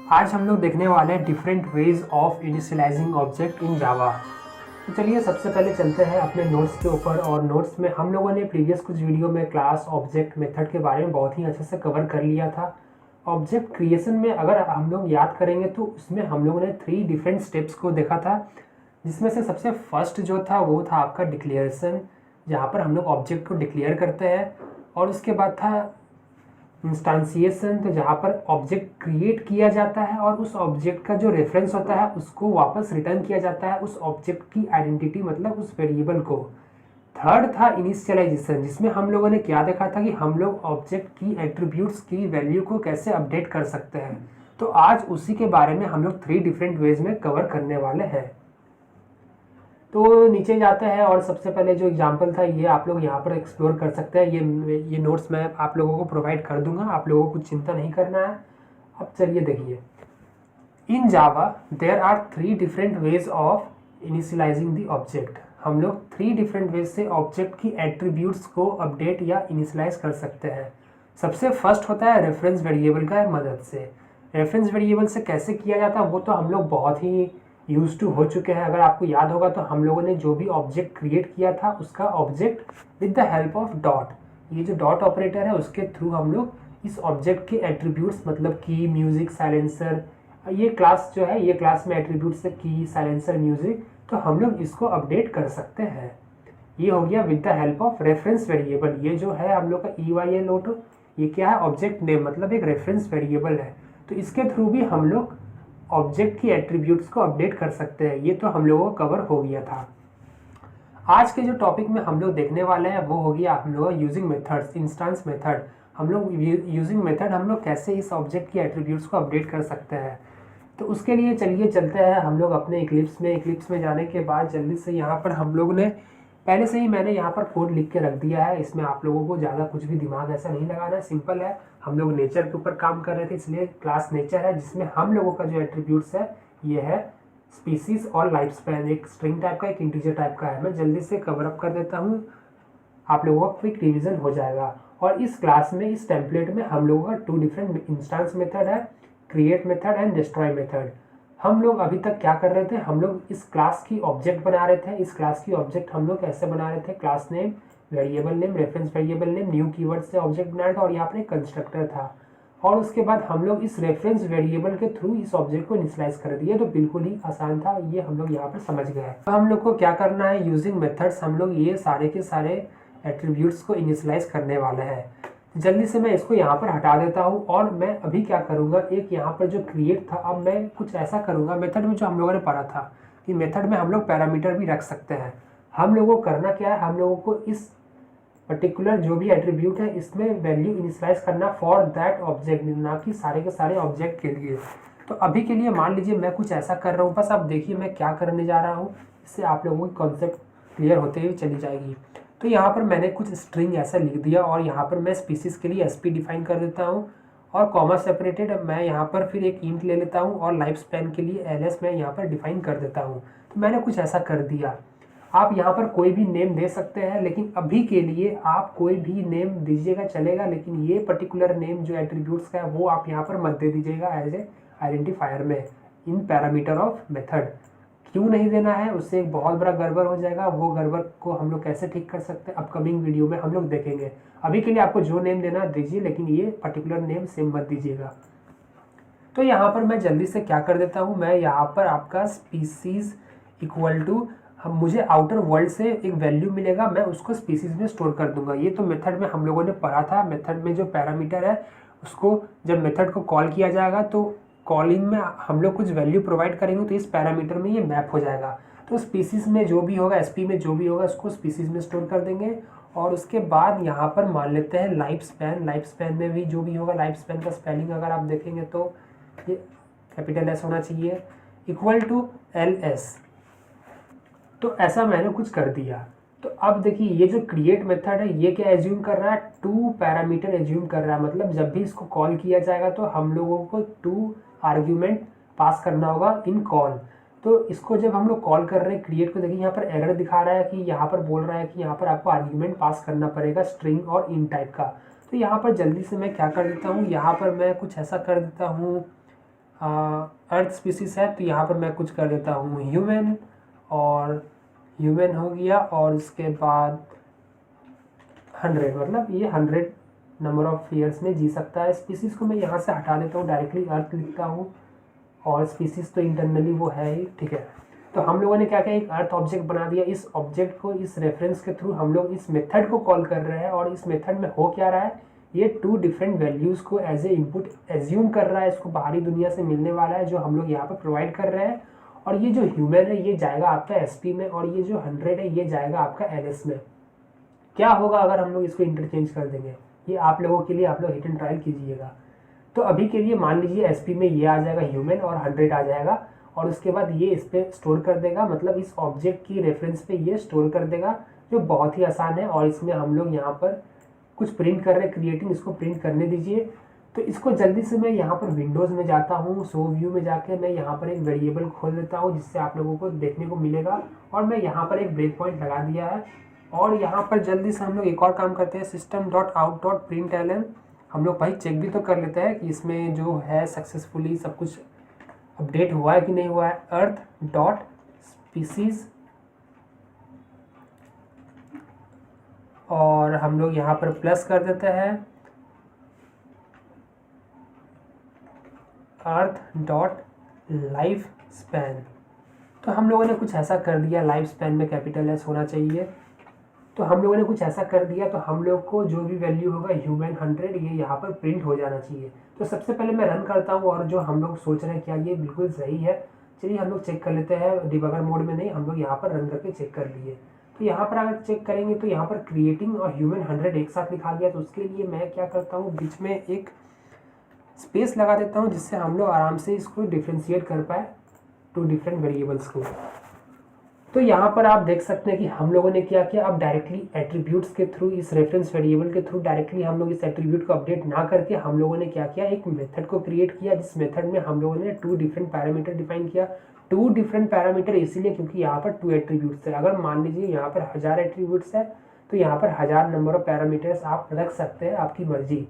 आज हम लोग देखने वाले हैं different ways of initialising object in Java. तो चलिए सबसे पहले चलते हैं अपने नोट्स के ऊपर। और नोट्स में हम लोगों ने प्रीवियस कुछ वीडियो में क्लास, ऑब्जेक्ट, मेथड के बारे में बहुत ही अच्छे से कवर कर लिया था। ऑब्जेक्ट क्रिएशन में अगर हम लोग याद करेंगे तो उसमें हम लोगों ने 3 डिफरेंट स्टेप्स को देखा था, जिसमें से सबसे फर्स्ट जो था वो था आपका डिक्लेरेशन, जहाँ पर हम लोग ऑब्जेक्ट को डिक्लेयर करते हैं। और उसके बाद था इंस्टांसिएशन, तो जहाँ पर ऑब्जेक्ट क्रिएट किया जाता है और उस ऑब्जेक्ट का जो रेफरेंस होता है उसको वापस रिटर्न किया जाता है, उस ऑब्जेक्ट की आइडेंटिटी मतलब उस वेरिएबल को। थर्ड था इनिशियलाइजेशन, जिसमें हम लोगों ने क्या देखा था कि हम लोग ऑब्जेक्ट की एट्रीब्यूट्स की वैल्यू को कैसे अपडेट कर सकते हैं। तो आज उसी के बारे में हम लोग 3 डिफरेंट वेज में कवर करने वाले हैं। तो नीचे जाते हैं और सबसे पहले जो एग्जांपल था ये आप लोग यहाँ पर एक्सप्लोर कर सकते हैं। ये नोट्स मैं आप लोगों को प्रोवाइड कर दूंगा, आप लोगों को कुछ चिंता नहीं करना है। अब चलिए देखिए, in Java there are 3 different ways of initialising the object. हम लोग 3 डिफरेंट वेज से ऑब्जेक्ट की एट्रीब्यूट्स को अपडेट या इनिशियलाइज कर सकते हैं। सबसे फर्स्ट होता है रेफरेंस वेरिएबल का मदद से। रेफरेंस वेरिएबल से कैसे किया जाता है वो तो हम लोग बहुत ही यूज टू हो चुके हैं। अगर आपको याद होगा तो हम लोगों ने जो भी ऑब्जेक्ट क्रिएट किया था उसका object with the help of dot, ये जो डॉट ऑपरेटर है उसके थ्रू हम लोग इस ऑब्जेक्ट के एट्रीब्यूट्स मतलब की, म्यूजिक, साइलेंसर, ये क्लास जो है ये क्लास में एट्रीब्यूट्स है की, साइलेंसर, म्यूजिक, तो हम लोग इसको अपडेट कर सकते हैं। ये हो गया with the help of reference variable. ये जो है हम लोग का EYL ऑटो, ये क्या है, ऑब्जेक्ट नेम मतलब एक रेफरेंस वेरिएबल है। तो इसके थ्रू भी हम लोग ऑब्जेक्ट की एट्रीब्यूट्स को अपडेट कर सकते हैं। ये तो हम लोगों को कवर हो गया था। आज के जो टॉपिक में हम लोग देखने वाले हैं वो हो गया हम लोग यूजिंग मेथड्स, इंस्टेंस मेथड। हम लोग यूजिंग मेथड हम लोग कैसे इस ऑब्जेक्ट की एट्रीब्यूट्स को अपडेट कर सकते हैं। तो उसके लिए चलिए चलते हैं हम लोग अपने इक्लिप्स में जाने के बाद जल्दी से यहाँ पर हम लोग ने पहले से ही मैंने यहाँ पर कोड लिख के रख दिया है। इसमें आप लोगों को ज़्यादा कुछ भी दिमाग ऐसा नहीं लगाना है, सिंपल है। हम लोग नेचर के ऊपर काम कर रहे थे, इसलिए क्लास नेचर है, जिसमें हम लोगों का जो एट्रीब्यूट्स है ये है स्पीसीज और लाइफ स्पैन। एक स्ट्रिंग टाइप का, एक इंटीजर टाइप का है। मैं जल्दी से कवर अप कर देता हूँ, आप लोगों का क्विक रिविजन हो जाएगा। और इस क्लास में, इस टेम्पलेट में हम लोगों का 2 डिफरेंट इंस्टेंस मेथड है, create method and destroy method. हम लोग अभी तक क्या कर रहे थे, हम लोग इस क्लास की ऑब्जेक्ट बना रहे थे। इस क्लास की ऑब्जेक्ट हम लोग कैसे बना रहे थे, class name, variable name, reference variable name, new keyword से ऑब्जेक्ट बना रहे थे और यहाँ पर एक कंस्ट्रक्टर था। और उसके बाद हम लोग इस रेफरेंस वेरिएबल के थ्रू इस ऑब्जेक्ट को इनिशियलाइज कर दिए। तो बिल्कुल ही आसान था, ये हम लोग यहाँ पर समझ गए। तो हम लोग को क्या करना है, यूजिंग मेथड्स हम लोग ये सारे के सारे एट्रीब्यूट्स को इनिशियलाइज करने वाले हैं। जल्दी से मैं इसको यहाँ पर हटा देता हूँ और मैं अभी क्या करूँगा, एक यहाँ पर जो क्रिएट था, अब मैं कुछ ऐसा करूँगा मेथड में जो हम लोगों ने पढ़ा था कि मेथड में हम लोग पैरामीटर भी रख सकते हैं। हम लोगों को करना क्या है, हम लोगों को इस पर्टिकुलर जो भी एट्रीब्यूट है इसमें वैल्यू इनिशियलाइज करना फॉर दैट ऑब्जेक्ट, ना कि सारे के सारे ऑब्जेक्ट के लिए। तो अभी के लिए मान लीजिए मैं कुछ ऐसा कर रहा हूँ, बस आप देखिए मैं क्या करने जा रहा हूँ, इससे आप लोगों की कॉन्सेप्ट क्लियर होते हुए चली जाएगी। तो यहाँ पर मैंने कुछ स्ट्रिंग ऐसा लिख दिया और यहाँ पर मैं स्पीसीज के लिए SP डिफाइन कर देता हूँ और कॉमा सेपरेटेड मैं यहाँ पर फिर एक इंट ले लेता हूँ और लाइफ स्पैन के लिए LS मैं यहाँ पर डिफाइन कर देता हूँ। तो मैंने कुछ ऐसा कर दिया। आप यहाँ पर कोई भी नेम दे सकते हैं, लेकिन अभी के लिए आप कोई भी नेम दीजिएगा चलेगा, लेकिन ये पर्टिकुलर नेम जो एट्रीब्यूट्स का है वो आप यहाँ पर मत दे दीजिएगा एज ए आइडेंटिफायर में इन पैरामीटर ऑफ मेथड। क्यों नहीं देना है, उससे एक बहुत बड़ा गड़बड़ हो जाएगा। वो गड़बड़ को हम लोग कैसे ठीक कर सकते हैं अपकमिंग वीडियो में हम लोग देखेंगे। अभी के लिए आपको जो नेम देना दीजिए, लेकिन ये पर्टिकुलर नेम सेम मत दीजिएगा। तो यहाँ पर मैं जल्दी से क्या कर देता हूँ, मैं यहाँ पर आपका स्पीसीज इक्वल टू, हम मुझे आउटर वर्ल्ड से एक वैल्यू मिलेगा, मैं उसको स्पीसीज में स्टोर कर दूंगा। ये तो मेथड में हम लोगों ने पढ़ा था। मेथड में जो पैरामीटर है उसको जब मेथड को कॉल किया जाएगा तो कॉलिंग में हम लोग कुछ वैल्यू प्रोवाइड करेंगे तो इस पैरामीटर में ये मैप हो जाएगा। तो स्पीसीज में जो भी होगा, SP में जो भी होगा, उसको स्पीसीज में स्टोर कर देंगे। और उसके बाद यहाँ पर मान लेते हैं लाइफ स्पैन। लाइफ स्पैन में भी जो भी होगा, लाइफ स्पैन का स्पेलिंग अगर आप देखेंगे तो ये कैपिटल S होना चाहिए, इक्वल टू LS। तो ऐसा मैंने कुछ कर दिया। तो अब देखिए ये जो क्रिएट मेथड है ये क्या एज्यूम कर रहा है, 2 पैरामीटर एज्यूम कर रहा है। मतलब जब भी इसको कॉल किया जाएगा तो हम लोगों को 2 आर्ग्यूमेंट पास करना होगा इन कॉल। तो इसको जब हम लोग कॉल कर रहे हैं क्रिएट को, देखिए यहाँ पर एरर दिखा रहा है कि यहाँ पर बोल रहा है कि यहाँ पर आपको आर्ग्यूमेंट पास करना पड़ेगा स्ट्रिंग और इन टाइप का। तो यहाँ पर जल्दी से मैं क्या कर देता हूँ, यहाँ पर मैं कुछ ऐसा कर देता हूँ, अर्थ स्पीसीज है तो यहाँ पर मैं कुछ कर देता हूँ ह्यूमन, और ह्यूमन हो गया, और उसके बाद 100, मतलब ये 100 नंबर ऑफ ईयर्स में जी सकता है। स्पीसीज को मैं यहाँ से हटा देता हूँ, डायरेक्टली अर्थ लिखता हूँ, और स्पीसीज तो इंटरनली वो है ही, ठीक है। तो हम लोगों ने क्या किया, एक अर्थ ऑब्जेक्ट बना दिया। इस ऑब्जेक्ट को, इस रेफरेंस के थ्रू हम लोग इस मेथड को कॉल कर रहे हैं, और इस मेथड में हो क्या रहा है, ये 2 डिफरेंट वैल्यूज़ को एज ए इनपुट एज्यूम कर रहा है, इसको बाहरी दुनिया से मिलने वाला है जो हम लोग यहाँ पर प्रोवाइड कर रहे हैं। और ये जो ह्यूमन है ये जाएगा आपका एसपी में, और ये जो 100 है ये जाएगा आपका एलएस में। क्या होगा अगर हम लोग इसको इंटरचेंज कर देंगे, ये आप लोगों के लिए, आप लोग हिट एंड ट्रायल कीजिएगा। तो अभी के लिए मान लीजिए एसपी में ये आ जाएगा ह्यूमन, और 100 आ जाएगा, और उसके बाद ये इस पर स्टोर कर देगा, मतलब इस ऑब्जेक्ट की रेफरेंस पे ये स्टोर कर देगा, जो बहुत ही आसान है। और इसमें हम लोग यहाँ पर कुछ प्रिंट कर रहे हैं, क्रिएटिंग, इसको प्रिंट करने दीजिए। तो इसको जल्दी से मैं यहाँ पर विंडोज़ में जाता हूँ, शो व्यू में जाके मैं यहाँ पर एक वेरिएबल खोल देता हूँ जिससे आप लोगों को देखने को मिलेगा। और मैं यहाँ पर एक ब्रेक पॉइंट लगा दिया है, और यहाँ पर जल्दी से हम लोग एक और काम करते हैं, system.out.println। हम लोग भाई चेक भी तो कर लेते हैं कि इसमें जो है सक्सेसफुली सब कुछ अपडेट हुआ है कि नहीं हुआ है। अर्थ डॉट स्पीसीज, और हम लोग यहाँ पर प्लस कर देते हैं अर्थ डॉट लाइफ स्पैन। तो हम लोगों ने कुछ ऐसा कर दिया, लाइफ स्पैन में कैपिटल एस होना चाहिए। तो हम लोगों ने कुछ ऐसा कर दिया, तो हम लोग को जो भी वैल्यू होगा ह्यूमन 100 ये यहाँ पर प्रिंट हो जाना चाहिए। तो सबसे पहले मैं रन करता हूँ, और जो हम लोग सोच रहे हैं क्या ये बिल्कुल सही है, चलिए हम लोग चेक कर लेते हैं। डिबगर मोड में नहीं, हम लोग यहाँ पर रन करके चेक कर लिए। तो यहाँ पर अगर चेक करेंगे तो यहाँ पर क्रिएटिंग और ह्यूमन 100 एक साथ लिखा गया। तो उसके लिए मैं क्या करता हूँ, बीच में एक स्पेस लगा देता हूँ जिससे हम लोग आराम से इसको डिफ्रेंशिएट कर पाए 2 डिफरेंट वेरिएबल्स को। तो यहाँ पर आप देख सकते हैं कि हम लोगों ने क्या किया, अब डायरेक्टली एट्रीब्यूट्स के थ्रू, इस रेफरेंस वेरिएबल के थ्रू डायरेक्टली हम लोग इस एट्रीब्यूट को अपडेट ना करके हम लोगों ने क्या किया, एक मेथड को क्रिएट किया, जिस मेथड में हम लोगों ने 2 डिफरेंट पैरामीटर डिफाइन किया। 2 डिफरेंट पैरामीटर इसीलिए क्योंकि यहाँ पर 2 एट्रीब्यूट्स है। अगर मान लीजिए यहाँ पर 1000 एट्रीब्यूट्स है तो यहाँ पर 1000 नंबर ऑफ पैरामीटर्स आप रख सकते हैं, आपकी मर्जी।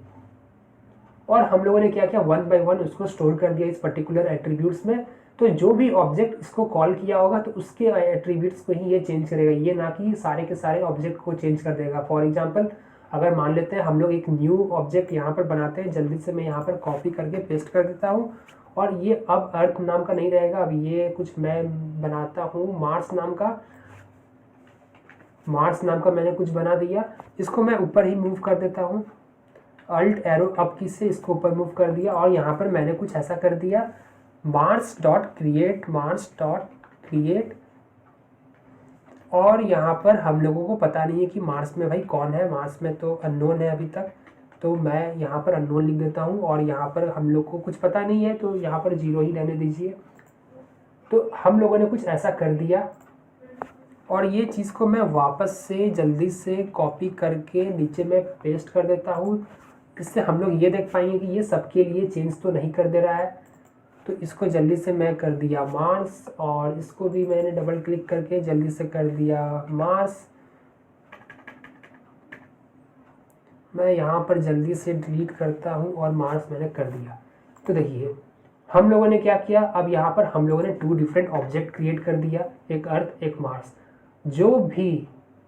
और हम लोगों ने क्या किया, 1 बाय 1 उसको स्टोर कर दिया इस पर्टिकुलर एट्रीब्यूट्स में। तो जो भी ऑब्जेक्ट इसको कॉल किया होगा तो उसके एट्रीब्यूट्स को ही ये चेंज करेगा, ये ना कि सारे के सारे ऑब्जेक्ट को चेंज कर देगा। फॉर एग्जांपल अगर मान लेते हैं हम लोग एक न्यू ऑब्जेक्ट यहाँ पर बनाते हैं, जल्दी से मैं यहाँ पर कॉपी करके पेस्ट कर देता हूँ, और ये अब अर्थ नाम का नहीं रहेगा, अब ये कुछ मैं बनाता हूँ मार्स नाम का मैंने कुछ बना दिया। इसको मैं ऊपर ही मूव कर देता हूँ, अल्ट एरो अप की से इसको ऊपर मूव कर दिया, और यहाँ पर मैंने कुछ ऐसा कर दिया, मार्स डॉट क्रिएट। और यहाँ पर हम लोगों को पता नहीं है कि मार्स में भाई कौन है, मार्स में तो अननोन है अभी तक, तो मैं यहाँ पर अननोन लिख देता हूँ। और यहाँ पर हम लोग को कुछ पता नहीं है तो यहाँ पर 0 ही रहने दीजिए। तो हम लोगों ने कुछ ऐसा कर दिया, और ये चीज़ को मैं वापस से जल्दी से कॉपी करके नीचे में पेस्ट कर देता हूँ। इससे हम लोग ये देख पाएंगे कि ये सबके लिए चेंज तो नहीं कर दे रहा है। तो इसको जल्दी से मैं कर दिया मार्स, और इसको भी मैंने डबल क्लिक करके जल्दी से कर दिया मार्स। मैं यहाँ पर जल्दी से डिलीट करता हूँ, और मार्स मैंने कर दिया। तो देखिए हम लोगों ने क्या किया, अब यहाँ पर हम लोगों ने 2 डिफरेंट ऑब्जेक्ट क्रिएट कर दिया, एक अर्थ एक मार्स।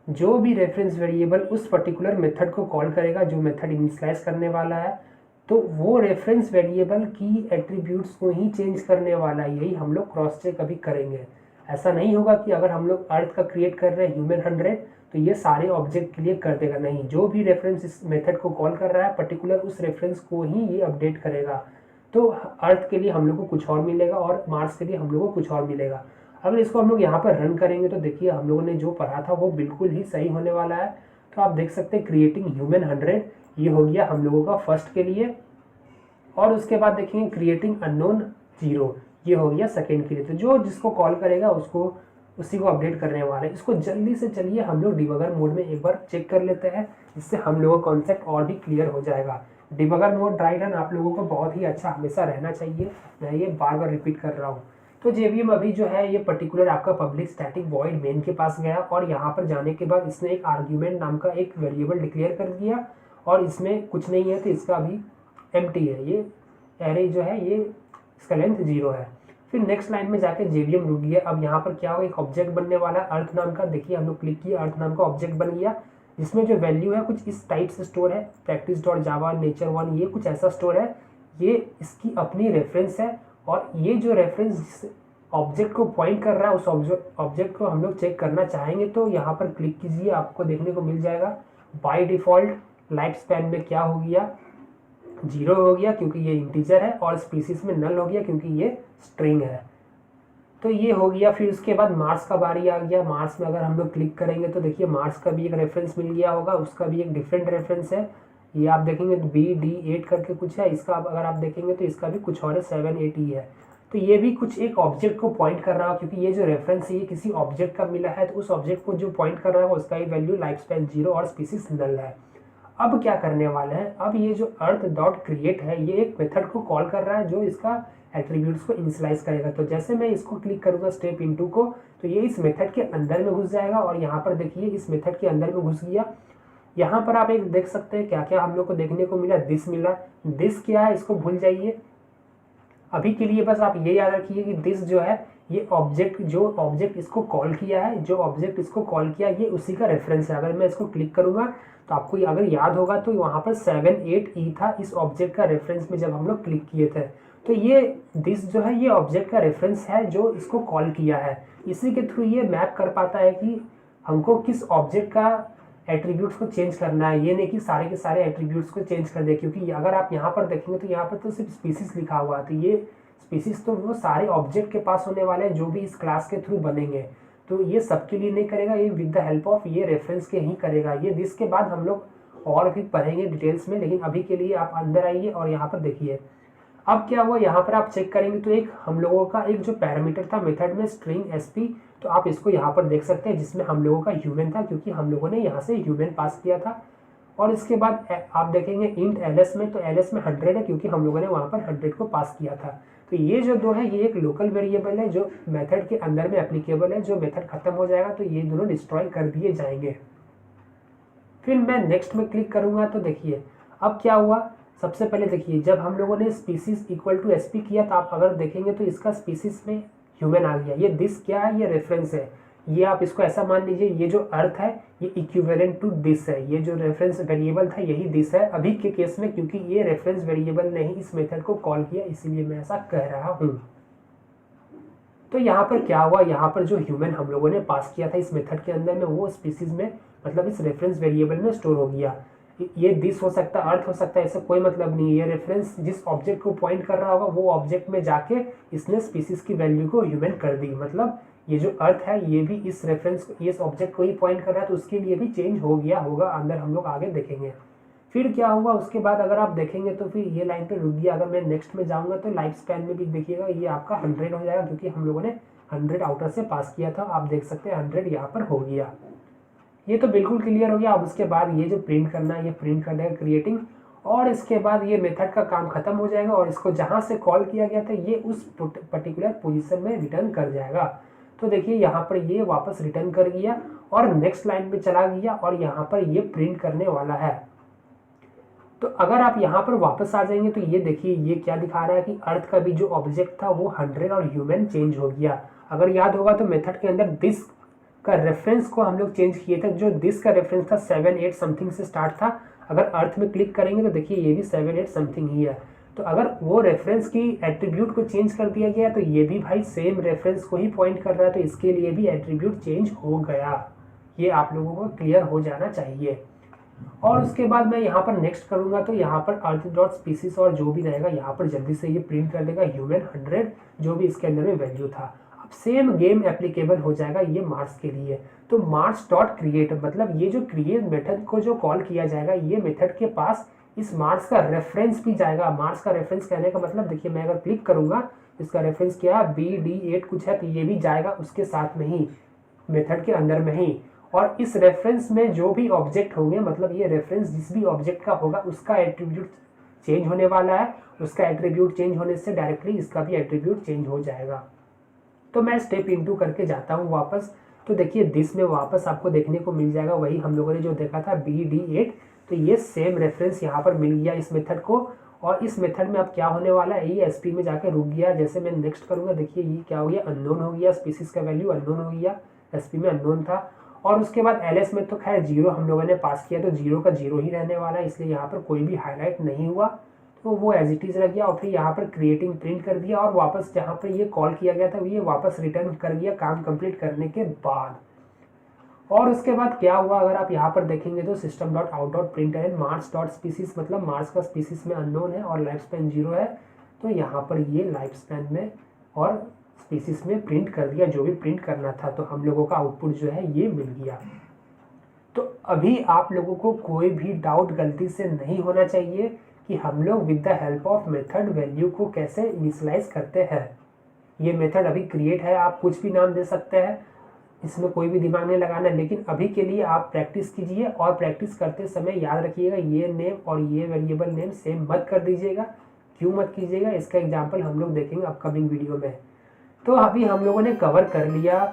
जो भी रेफरेंस वेरिएबल उस पर्टिकुलर मेथड को कॉल करेगा, जो मेथड इनिशियलाइज करने वाला है, तो वो रेफरेंस वेरिएबल की एट्रीब्यूट्स को ही चेंज करने वाला है। यही हम लोग क्रॉस चेक अभी करेंगे। ऐसा नहीं होगा कि अगर हम लोग अर्थ का क्रिएट कर रहे हैं ह्यूमन 100 तो ये सारे ऑब्जेक्ट के लिए कर देगा, नहीं। जो भी रेफरेंस इस मेथड को कॉल कर रहा है पर्टिकुलर उस रेफरेंस को ही ये अपडेट करेगा। तो अर्थ के लिए हम लोग को कुछ और मिलेगा, और मार्स के लिए हम लोग को कुछ और मिलेगा। अगर इसको हम लोग यहाँ पर रन करेंगे तो देखिए हम लोगों ने जो पढ़ा था वो बिल्कुल ही सही होने वाला है। तो आप देख सकते हैं क्रिएटिंग ह्यूमन 100 ये हो गया हम लोगों का फर्स्ट के लिए, और उसके बाद देखेंगे क्रिएटिंग अननोन 0 ये हो गया सेकेंड के लिए। तो जो जिसको कॉल करेगा उसको उसी को अपडेट करने वाले हैं। इसको जल्दी से चलिए हम लोग डिबगर मोड में एक बार चेक कर लेते हैं, जिससे हम लोगों का कॉन्सेप्ट और भी क्लियर हो जाएगा। डिबगर मोड ड्राई रन आप लोगों को बहुत ही अच्छा हमेशा रहना चाहिए, मैं ये बार बार रिपीट कर रहा हूँ। तो जेवीएम अभी जो है ये पर्टिकुलर आपका पब्लिक स्टैटिक वॉइड मेन के पास गया, और यहाँ पर जाने के बाद इसने एक आर्ग्यूमेंट नाम का एक वेरिएबल डिक्लेयर कर दिया, और इसमें कुछ नहीं है तो इसका अभी एम्प्टी है। ये एरे जो है ये इसका लेंथ 0 है। फिर नेक्स्ट लाइन में जाके JVM रुक गया। अब यहाँ पर क्या होगा, एक ऑब्जेक्ट बनने वाला है अर्थ नाम का। देखिए हम लोग क्लिक किया, अर्थ नाम का ऑब्जेक्ट बन गया, जिसमें जो वैल्यू है कुछ इस टाइप से स्टोर है, practice.java nature1, ये कुछ ऐसा स्टोर है। ये इसकी अपनी रेफरेंस है, और ये जो रेफरेंस जिस ऑब्जेक्ट को पॉइंट कर रहा है उस ऑब्जेक्ट को हम लोग चेक करना चाहेंगे तो यहाँ पर क्लिक कीजिए, आपको देखने को मिल जाएगा। बाय डिफ़ॉल्ट लाइफ स्पैन में क्या हो गया, 0 हो गया क्योंकि ये इंटीजर है, और स्पीसीज में नल हो गया क्योंकि ये स्ट्रिंग है। तो ये हो गया। फिर उसके बाद मार्क्स का बारी आ गया। मार्क्स में अगर हम लोग क्लिक करेंगे तो देखिए मार्क्स का भी एक रेफरेंस मिल गया होगा, उसका भी एक डिफरेंट रेफरेंस है। ये आप देखेंगे तो BD8 करके कुछ है, इसका अगर आप देखेंगे तो इसका भी कुछ और है, 780 है। तो ये भी कुछ एक ऑब्जेक्ट को पॉइंट कर रहा हो, क्योंकि ये जो रेफरेंस है ये किसी ऑब्जेक्ट का मिला है, तो उस ऑब्जेक्ट को जो पॉइंट कर रहा है उसका ही वैल्यू लाइफ स्पैन 0 और स्पीसीज नल है। अब क्या करने वाले हैं, अब ये जो अर्थ डॉट क्रिएट है ये एक मेथड को कॉल कर रहा है जो इसका एट्रीब्यूट्स को इनिशियलाइज करेगा। तो जैसे मैं इसको क्लिक करूंगा स्टेप इनटू को, तो ये इस मेथड के अंदर में घुस जाएगा, और यहाँ पर देखिए इस मेथड के अंदर में घुस गया। यहाँ पर आप एक देख सकते हैं क्या क्या हम लोग को देखने को मिला। दिस मिला, दिस क्या है इसको भूल जाइए अभी के लिए, बस आप ये याद रखिए कि दिस जो है ये ऑब्जेक्ट, जो ऑब्जेक्ट इसको कॉल किया है, जो ऑब्जेक्ट इसको कॉल किया ये उसी का रेफरेंस है। अगर मैं इसको क्लिक करूंगा तो आपको अगर याद होगा तो वहाँ पर 78E था इस ऑब्जेक्ट का रेफरेंस में जब हम लोग क्लिक किए थे। तो ये दिस जो है ये ऑब्जेक्ट का रेफरेंस है जो इसको कॉल किया है। इसी के थ्रू ये मैप कर पाता है कि हमको किस ऑब्जेक्ट का एट्रीब्यूट्स को चेंज करना है, ये नहीं कि सारे के सारे एट्रीब्यूट्स को चेंज कर दे। क्योंकि अगर आप यहाँ पर देखेंगे तो यहाँ पर तो सिर्फ स्पीसीज लिखा हुआ है, तो ये स्पीसीज तो वो सारे ऑब्जेक्ट के पास होने वाले हैं जो भी इस क्लास के थ्रू बनेंगे। तो ये सबके लिए नहीं करेगा, ये विद द हेल्प ऑफ ये रेफरेंस के ही करेगा। ये दिस के बाद हम लोग और भी पढ़ेंगे डिटेल्स में, लेकिन अभी के लिए आप अंदर आइए और यहाँ पर देखिए। अब क्या हुआ, यहाँ पर आप चेक करेंगे तो एक हम लोगों का एक जो पैरामीटर था मेथड में स्ट्रिंग SP, तो आप इसको यहाँ पर देख सकते हैं जिसमें हम लोगों का ह्यूमन था, क्योंकि हम लोगों ने यहाँ से ह्यूमन पास किया था। और इसके बाद आप देखेंगे इंट LS में, तो LS में 100 है क्योंकि हम लोगों ने वहाँ पर 100 को पास किया था। तो ये जो दो है ये एक लोकल वेरिएबल है जो मेथड के अंदर में एप्लीकेबल है। जो मेथड खत्म हो जाएगा तो ये दोनों डिस्ट्रॉय कर दिए जाएंगे। फिर मैं नेक्स्ट में क्लिक करूंगा तो देखिए अब क्या हुआ। सबसे पहले देखिए जब हम लोगों ने स्पीसीज इक्वल टू SP किया तो आप अगर देखेंगे तो इसका स्पीसीज में ह्यूमन आ गया। ये दिस क्या है, ये रेफरेंस है। ये आप इसको ऐसा मान लीजिए, ये जो अर्थ है ये इक्विवेलेंट टू दिस है। ये जो रेफरेंस वेरिएबल था यही दिस है अभी के केस में, क्योंकि ये रेफरेंस वेरिएबल ने ही इस मेथड को कॉल किया, इसीलिए मैं ऐसा कह रहा हूँ। तो यहाँ पर क्या हुआ, यहाँ पर जो ह्यूमन हम लोगों ने पास किया था इस मेथड के अंदर में वो स्पीसीज में मतलब इस रेफरेंस वेरिएबल में स्टोर हो गया। ये दिस हो सकता है, अर्थ हो सकता है, इससे कोई मतलब नहीं है। ये रेफरेंस जिस ऑब्जेक्ट को पॉइंट कर रहा होगा वो ऑब्जेक्ट में जाके इसने स्पीसीज की वैल्यू को ह्यूमन कर दी। मतलब ये जो अर्थ है ये भी इस रेफरेंस इस ऑब्जेक्ट को ही पॉइंट कर रहा है, तो उसके लिए भी चेंज हो गया होगा अंदर, हम लोग आगे देखेंगे। फिर क्या हुआ उसके बाद अगर आप देखेंगे तो फिर ये लाइन पे रुक गया। अगर मैं नेक्स्ट में जाऊंगा तो लाइफ स्पैन में भी देखिएगा ये आपका 100 हो जाएगा, क्योंकि हम लोगों ने 100 आउटर से पास किया था। आप देख सकते हैं 100 यहाँ पर हो गया। ये तो बिल्कुल क्लियर हो गया। अब उसके बाद ये जो प्रिंट करना है ये प्रिंट कर देगा क्रिएटिंग, और इसके बाद ये मेथड का काम खत्म हो जाएगा और इसको जहाँ से कॉल किया गया था ये उस पर्टिकुलर पोजीशन में रिटर्न कर जाएगा। तो देखिए यहाँ पर ये वापस रिटर्न कर गया और नेक्स्ट लाइन में चला गया और यहाँ पर ये प्रिंट करने वाला है। तो अगर आप यहाँ पर वापस आ जाएंगे तो ये देखिए ये क्या दिखा रहा है कि अर्थ का भी जो ऑब्जेक्ट था वो 100 और ह्यूमन चेंज हो गया। अगर याद होगा तो मेथड के अंदर दिस का रेफरेंस को हम लोग चेंज किए थे। जो दिस का रेफरेंस था 7-8 समथिंग से स्टार्ट था। अगर अर्थ में क्लिक करेंगे तो देखिए ये भी 7-8 समथिंग ही है। तो अगर वो रेफरेंस की एट्रीब्यूट को चेंज कर दिया गया तो ये भी भाई सेम रेफरेंस को ही पॉइंट कर रहा है, तो इसके लिए भी एट्रीब्यूट चेंज हो गया। ये आप लोगों को क्लियर हो जाना चाहिए। और उसके बाद मैं यहाँ पर नेक्स्ट करूँगा तो यहाँ पर अर्थ डॉट स्पीसीज और जो भी रहेगा यहाँ पर जल्दी से ये प्रिंट कर देगा ह्यूमन 100 जो भी इसके अंदर में वैल्यू था। अब सेम गेम एप्लीकेबल हो जाएगा ये मार्क्स के लिए। तो मार्क्स डॉट क्रिएट मतलब ये जो क्रिएट मेथड को जो कॉल किया जाएगा ये मेथड के पास इस मार्क्स का रेफरेंस भी जाएगा। मार्क्स का रेफरेंस कहने का मतलब देखिए मैं अगर क्लिक करूँगा इसका रेफरेंस क्या है BD8 कुछ है, तो ये भी जाएगा उसके साथ में ही मेथड के अंदर में ही। और इस रेफरेंस में जो भी ऑब्जेक्ट होंगे मतलब ये रेफरेंस जिस भी ऑब्जेक्ट का होगा उसका एट्रीब्यूट चेंज होने वाला है। उसका एट्रीब्यूट चेंज होने से डायरेक्टली इसका भी एट्रीब्यूट चेंज हो जाएगा। तो मैं स्टेप इनटू करके जाता हूँ वापस। तो देखिए दिस में वापस आपको देखने को मिल जाएगा वही हम लोगों ने जो देखा था BD8। तो ये सेम रेफरेंस यहाँ पर मिल गया इस मेथड को। और इस मेथड में अब क्या होने वाला है, ये एसपी में जाके रुक गया। जैसे मैं नेक्स्ट करूँगा, देखिए ये क्या हो गया, अननोन हो गया, स्पीसीज का वैल्यू अननोन हो गया, एसपी में अननोन था। और उसके बाद एलएस में तो खैर 0 हम लोगों ने पास किया, तो 0 का 0 ही रहने वाला है, इसलिए यहाँ पर कोई भी हाईलाइट नहीं हुआ, तो वो एज इट इज़ रह गया। और फिर यहाँ पर क्रिएटिंग प्रिंट कर दिया, और वापस जहाँ पर ये कॉल किया गया था ये वापस रिटर्न कर दिया काम कंप्लीट करने के बाद। और उसके बाद क्या हुआ, अगर आप यहाँ पर देखेंगे तो system dot out dot print N marks dot species, मतलब मार्क्स का स्पीसीज में अननोन है और लाइफ स्पैन 0 है, तो यहाँ पर ये लाइफ स्पैन में और स्पीसीज में प्रिंट कर दिया जो भी प्रिंट करना था। तो हम लोगों का आउटपुट जो है ये मिल गया। तो अभी आप लोगों को कोई भी डाउट गलती से नहीं होना चाहिए कि हम लोग with the help of method value को कैसे इनिशियलाइज करते हैं। ये मेथड अभी क्रिएट है, आप कुछ भी नाम दे सकते हैं, इसमें कोई भी दिमाग नहीं लगाना, लेकिन अभी के लिए आप प्रैक्टिस कीजिए। और प्रैक्टिस करते समय याद रखिएगा ये नेम और ये वेरिएबल नेम सेम मत कर दीजिएगा। क्यों मत कीजिएगा, इसका एग्जांपल हम लोग देखेंगे अपकमिंग वीडियो में। तो अभी हम लोगों ने कवर कर लिया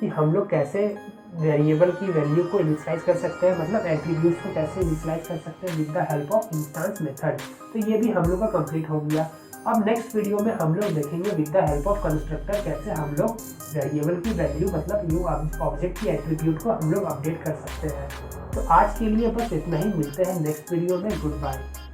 कि हम लोग कैसे वेरिएबल की वैल्यू को इनिशियलाइज कर सकते हैं, मतलब एट्रीब्यूट्स को कैसे इनिशियलाइज कर सकते हैं with the help of instance method. तो ये भी हम लोग का कंप्लीट हो गया। अब नेक्स्ट वीडियो में हम लोग देखेंगे with the help of constructor कैसे हम लोग वेरिएबल की वैल्यू, मतलब न्यू ऑब्जेक्ट की एट्रीब्यूट को हम लोग अपडेट कर सकते हैं। तो आज के लिए बस इतना ही, मिलते हैं नेक्स्ट वीडियो में। Good bye.